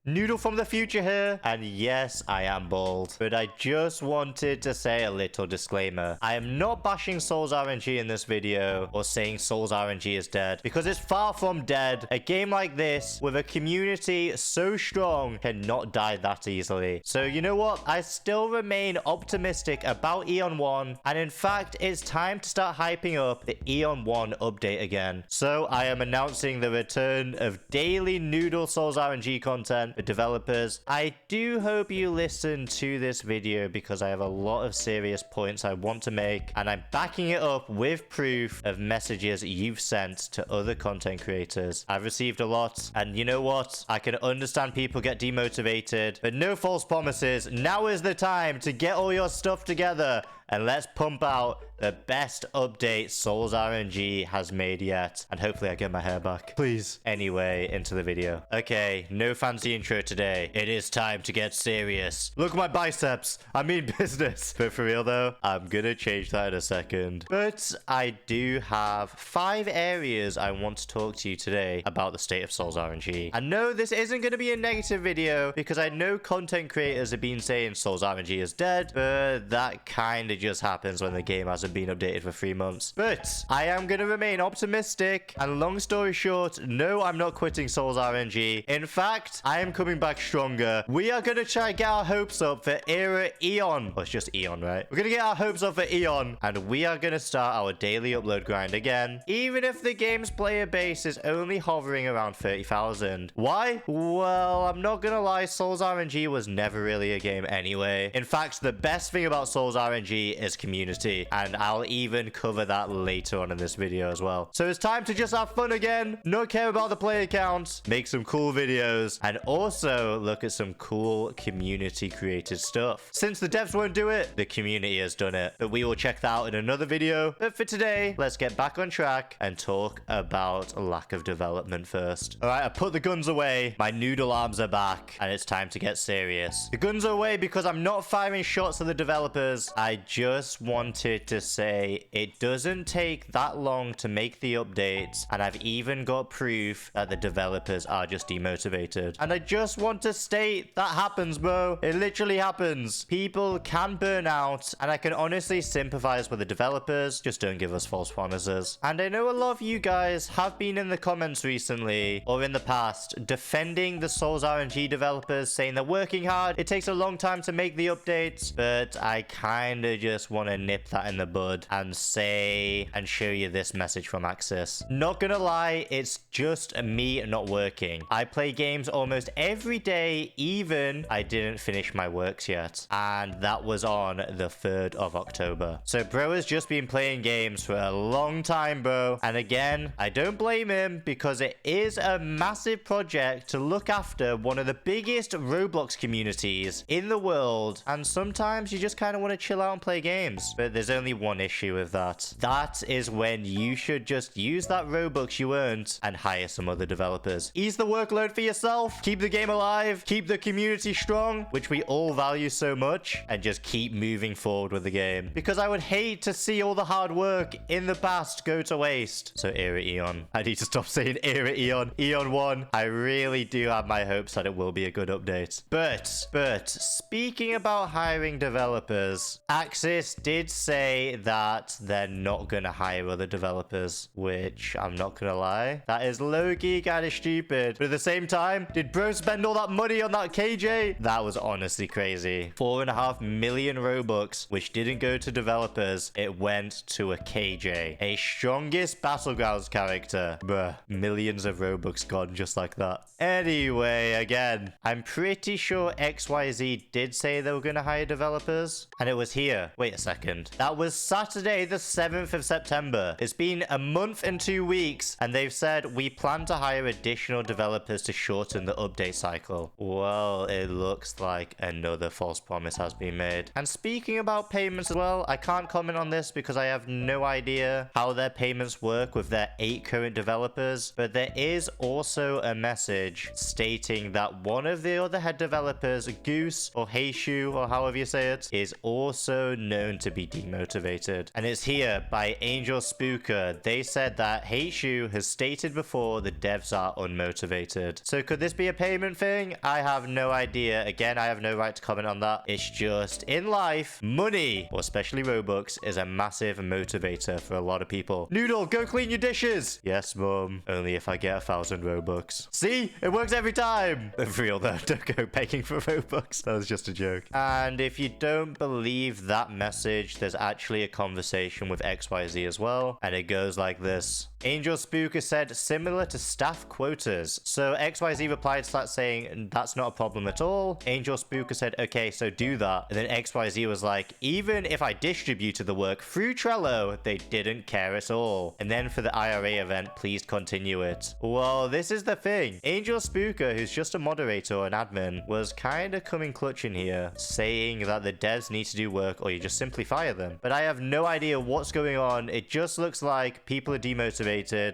Noodle from the future here. And yes, I am bald. But I just wanted to say a little disclaimer. I am not bashing SOL'S RNG in this video or saying SOL'S RNG is dead, because it's far from dead. A game like this with a community so strong cannot die that easily. So you know what? I still remain optimistic about Eon 1. And in fact, it's time to start hyping up the Eon 1 update again. So I am announcing the return of daily Noodle SOL'S RNG content for developers. I do hope you listen to this video because I have a lot of serious points I want to make, and I'm backing it up with proof of messages you've sent to other content creators. I've received a lot, and you know what? I can understand people get demotivated, but no false promises. Now is the time to get all your stuff together and let's pump out the best update SOL'S RNG has made yet. And hopefully I get my hair back. Please. Anyway, into the video. Okay, no fancy intro today. It is time to get serious. Look at my biceps. I mean business. But for real though, I'm gonna change that in a second. But I do have 5 areas I want to talk to you today about the state of SOL'S RNG. And no, this isn't gonna be a negative video because I know content creators have been saying SOL'S RNG is dead, but that kind of just happens when the game hasn't been updated for 3 months. But I am going to remain optimistic, and long story short, no, I'm not quitting SOL'S RNG. In fact, I am coming back stronger. We are going to try and get our hopes up for era Eon. Oh, it's just Eon, right? We're going to get our hopes up for Eon, and we are going to start our daily upload grind again, even if the game's player base is only hovering around 30,000. Why? Well, I'm not going to lie, SOL'S RNG was never really a game anyway. In fact, the best thing about SOL'S RNG is community, and I'll even cover that later on in this video as well. So it's time to just have fun again, not care about the player count, make some cool videos, and also look at some cool community created stuff. Since the devs won't do it, the community has done it, but we will check that out in another video. But for today, let's get back on track and talk about lack of development first. All right, I put the guns away, my noodle arms are back, and it's time to get serious. The guns are away because I'm not firing shots at the developers. I just wanted to say it doesn't take that long to make the updates, and I've even got proof that the developers are just demotivated. And I just want to state that happens, bro. It literally happens. People can burn out, and I can honestly sympathize with the developers. Just don't give us false promises. And I know a lot of you guys have been in the comments recently or in the past defending the SOL'S RNG developers, saying they're working hard, it takes a long time to make the updates, but I kind of just want to nip that in the bud and say and show you this message from Axis. Not gonna lie, it's just me not working. I play games almost every day, even I didn't finish my works yet, and that was on the 3rd of October. So bro has just been playing games for a long time, bro, and again, I don't blame him because it is a massive project to look after one of the biggest Roblox communities in the world, and sometimes you just kind of want to chill out and play games. But there's only one issue with that. That is when you should just use that Robux you earned and hire some other developers. Ease the workload for yourself, keep the game alive, keep the community strong, which we all value so much, and just keep moving forward with the game. Because I would hate to see all the hard work in the past go to waste. So era Eon. I need to stop saying era Eon. Eon 1. I really do have my hopes that it will be a good update. But speaking about hiring developers, Axis did say that they're not gonna hire other developers, which I'm not gonna lie, that is low-key kind of stupid. But at the same time, did bro spend all that money on that KJ? That was honestly crazy. 4.5 million Robux, which didn't go to developers, it went to a KJ, a strongest Battlegrounds character. Bruh, millions of Robux gone just like that. Anyway, again, I'm pretty sure XYZ did say they were gonna hire developers, and it was here. Wait a second. That was Saturday the 7th of September. It's been a month and 2 weeks, and they've said we plan to hire additional developers to shorten the update cycle. Well, it looks like another false promise has been made. And speaking about payments as well, I can't comment on this because I have no idea how their payments work with their 8 current developers, but there is also a message stating that one of the other head developers, Goose or Heishu or however you say it, is also known to be demotivated. And it's here by Angel Spooker. They said that HU has stated before the devs are unmotivated. So could this be a payment thing? I have no idea. Again, I have no right to comment on that. It's just in life, money, or especially Robux, is a massive motivator for a lot of people. Noodle, go clean your dishes. Yes, mum. Only if I get 1,000 Robux. See? It works every time. For real though, don't go begging for Robux. That was just a joke. And if you don't believe that message, there's actually a conversation with XYZ as well. And it goes like this. Angel Spooker said, similar to staff quotas. So XYZ replied to that saying, that's not a problem at all. Angel Spooker said, okay, so do that. And then XYZ was like, even if I distributed the work through Trello, they didn't care at all. And then for the IRA event, please continue it. Well, this is the thing. Angel Spooker, who's just a moderator or an admin, was kind of coming clutch in here, saying that the devs need to do work or you just simply fire them. But I have no idea what's going on. It just looks like people are demotivated.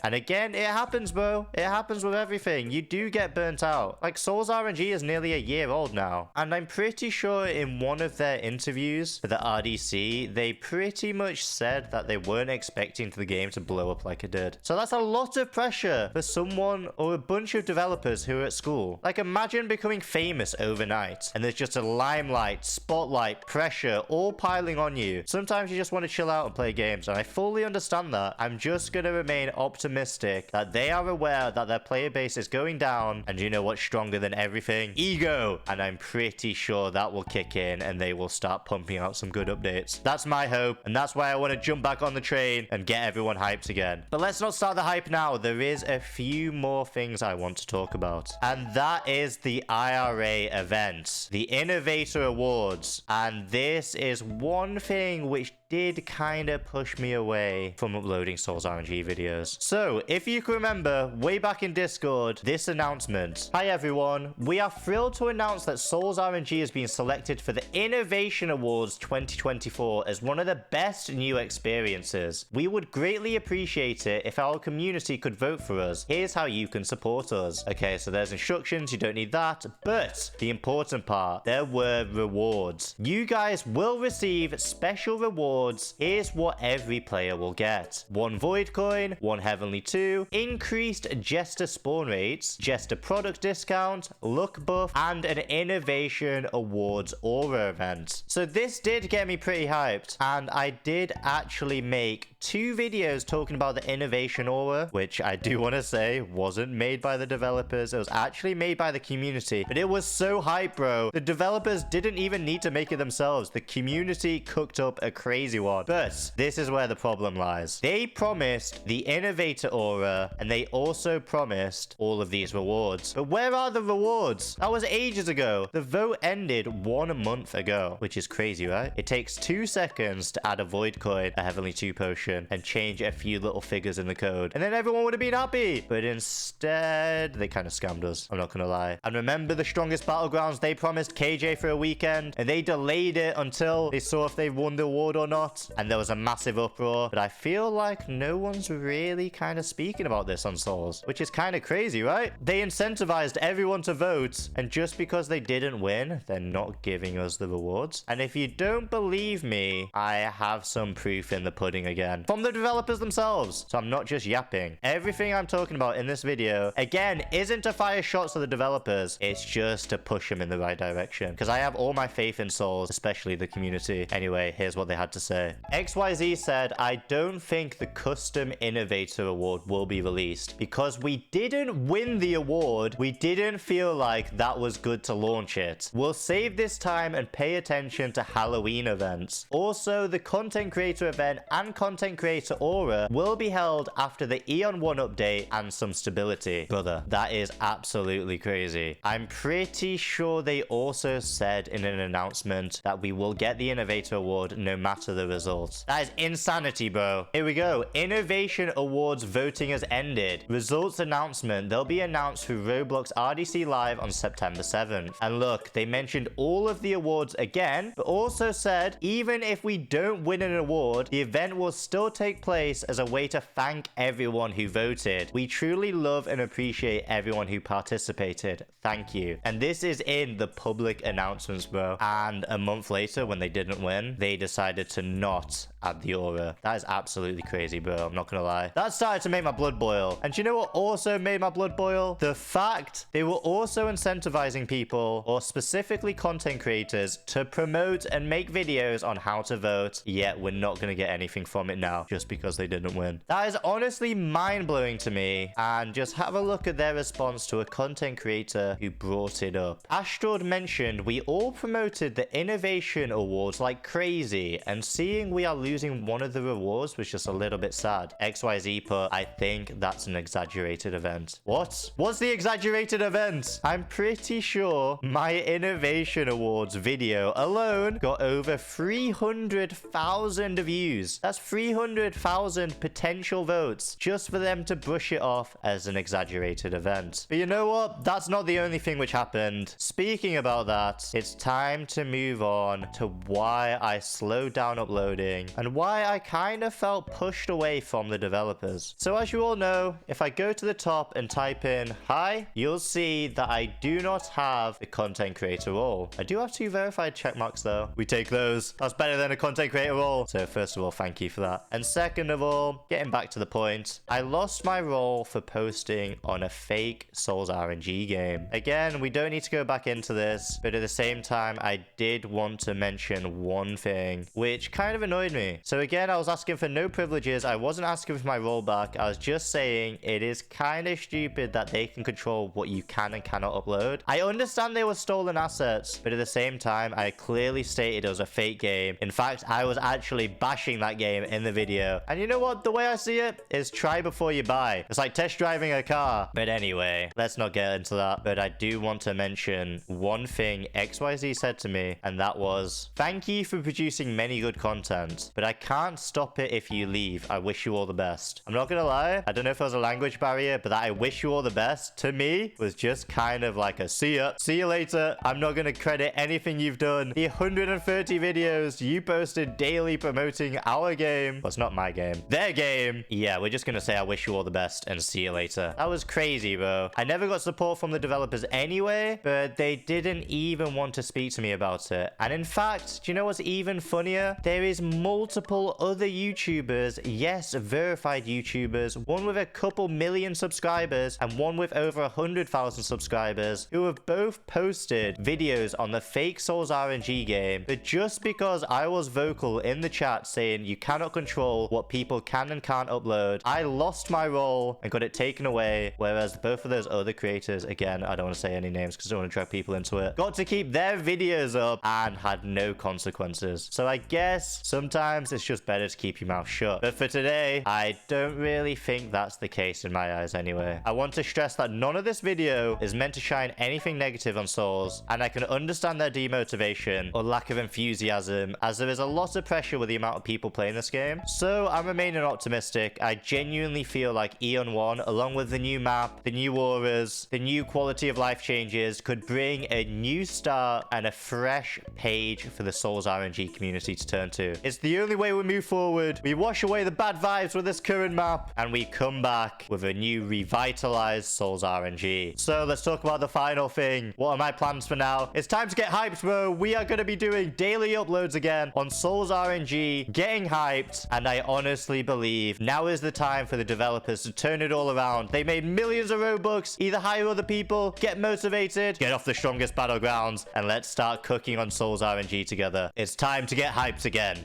And again, it happens, bro. It happens with everything. You do get burnt out. Like, SOL'S RNG is nearly a year old now. And I'm pretty sure in one of their interviews for the RDC, they pretty much said that they weren't expecting the game to blow up like it did. So that's a lot of pressure for someone or a bunch of developers who are at school. Like, imagine becoming famous overnight and there's just a limelight, spotlight, pressure all piling on you. Sometimes you just want to chill out and play games, and I fully understand that. I'm just going to remain optimistic that they are aware that their player base is going down, and you know what's stronger than everything? Ego. And I'm pretty sure that will kick in and they will start pumping out some good updates. That's my hope, and that's why I want to jump back on the train and get everyone hyped again. But let's not start the hype now. There is a few more things I want to talk about, and that is the IRA event, the Innovator Awards. And this is one thing which did kind of push me away from uploading SOL'S RNG videos. So, if you can remember, way back in Discord, this announcement. Hi everyone, we are thrilled to announce that SOL'S RNG has been selected for the Innovation Awards 2024 as one of the best new experiences. We would greatly appreciate it if our community could vote for us. Here's how you can support us. Okay, so there's instructions, you don't need that, but the important part, there were rewards. You guys will receive special rewards. Here's what every player will get: 1 Void Coin, 1 Heavenly 2, increased Jester spawn rates, Jester product discount, luck buff, and an Innovation Awards Aura event. So this did get me pretty hyped, and I did actually make 2 videos talking about the Innovation Aura, which I do want to say wasn't made by the developers. It was actually made by the community, but it was so hype, bro. The developers didn't even need to make it themselves. The community cooked up a crazy one. But this is where the problem lies. They promised the Innovator Aura, and they also promised all of these rewards. But where are the rewards? That was ages ago. The vote ended 1 month ago, which is crazy, right? It takes 2 seconds to add a Void Coin, a Heavenly 2 potion, and change a few little figures in the code, and then everyone would have been happy. But instead, they kind of scammed us. I'm not gonna lie. And remember the strongest battlegrounds? They promised KJ for a weekend, and they delayed it until they saw if they won the award or not, and there was a massive uproar. But I feel like no one's really kind of speaking about this on SOL'S, which is kind of crazy, right? They incentivized everyone to vote, and just because they didn't win, they're not giving us the rewards. And if you don't believe me, I have some proof in the pudding again from the developers themselves. So I'm not just yapping. Everything I'm talking about in this video, again, isn't to fire shots at the developers. It's just to push them in the right direction, because I have all my faith in SOL'S, especially the community. Anyway, here's what they had to say. XYZ said, I don't think the Custom Innovator Award will be released because we didn't win the award. We didn't feel like that was good to launch it. We'll save this time and pay attention to Halloween events. Also, the Content Creator event and Content Creator Aura will be held after the Eon 1 update and some stability. Brother, that is absolutely crazy. I'm pretty sure they also said in an announcement that we will get the Innovator Award no matter the results. That is insanity, bro. Here we go. Innovation Awards voting has ended. Results announcement. They'll be announced through Roblox RDC Live on September 7th. And look, they mentioned all of the awards again, but also said even if we don't win an award, the event will still take place as a way to thank everyone who voted. We truly love and appreciate everyone who participated. Thank you. And this is in the public announcements, bro. And a month later, when they did didn't win, they decided to not add the aura. That is absolutely crazy, bro. I'm not gonna lie. That started to make my blood boil. And do you know what also made my blood boil? The fact they were also incentivizing people, or specifically content creators, to promote and make videos on how to vote, yet we're not gonna get anything from it now just because they didn't win. That is honestly mind-blowing to me. And just have a look at their response to a content creator who brought it up. Ashtord mentioned we all promoted the innovation awards like crazy, and seeing we are losing one of the rewards was just a little bit sad. XYZ put, I think that's an exaggerated event. What? What's the exaggerated event? I'm pretty sure my innovation awards video alone got over 300,000 views. That's 300,000 potential votes just for them to brush it off as an exaggerated event. But you know what? That's not the only thing which happened. Speaking about that, it's time to move on to why I slowed down uploading and why I kind of felt pushed away from the developers. So as you all know, if I go to the top and type in hi, you'll see that I do not have the content creator role. I do have 2 verified check marks though. We take those. That's better than a content creator role. So first of all, thank you for that. And second of all, getting back to the point, I lost my role for posting on a fake SOL'S RNG game. Again, we don't need to go back into this, but at the same time, I did want to mention one thing, which kind of annoyed me. So again, I was asking for no privileges. I wasn't asking for my role back. I was just saying it is kind of stupid that they can control what you can and cannot upload. I understand they were stolen assets, but at the same time, I clearly stated it was a fake game. In fact, I was actually bashing that game in the video. And you know what? The way I see it is try before you buy. It's like test driving a car. But anyway, let's not get into that. But I do want to mention one thing XYZ said to me, and that was, thank you for producing many good content, but I can't stop it if you leave. I wish you all the best. I'm not gonna lie, I don't know if there was a language barrier, but that I wish you all the best to me was just kind of like a see ya. See you later. I'm not gonna credit anything you've done. The 130 videos you posted daily promoting our game. Well, it's not my game. Their game. Yeah, we're just gonna say I wish you all the best and see you later. That was crazy, bro. I never got support from the developers anyway, but they didn't even want to speak to me about it. And in fact, do you know what's even funnier? There is multiple other YouTubers, yes, verified YouTubers, one with a couple million subscribers and one with over 100,000 subscribers, who have both posted videos on the fake SOL'S RNG game. But just because I was vocal in the chat saying you cannot control what people can and can't upload, I lost my role and got it taken away. Whereas both of those other creators, again, I don't want to say any names because I don't want to drag people into it, got to keep their videos up and had no consequences. So I guess sometimes it's just better to keep your mouth shut. But for today, I don't really think that's the case in my eyes anyway. I want to stress that none of this video is meant to shine anything negative on SOL'S, and I can understand their demotivation or lack of enthusiasm, as there is a lot of pressure with the amount of people playing this game. So I'm remaining optimistic. I genuinely feel like Eon 1, along with the new map, the new auras, the new quality of life changes, could bring a new start and a fresh page for the SOL'S RNG community to turn to. It's the only way we move forward. We wash away the bad vibes with this current map, and we come back with a new revitalized SOL'S RNG. So let's talk about the final thing. What are my plans for now? It's time to get hyped, bro. We are going to be doing daily uploads again on SOL'S RNG, getting hyped, and I honestly believe now is the time for the developers to turn it all around. They made millions of Robux. Either hire other people, get motivated, get off the strongest battlegrounds, and let's start cooking on SOL'S RNG together. It's time to get hyped again.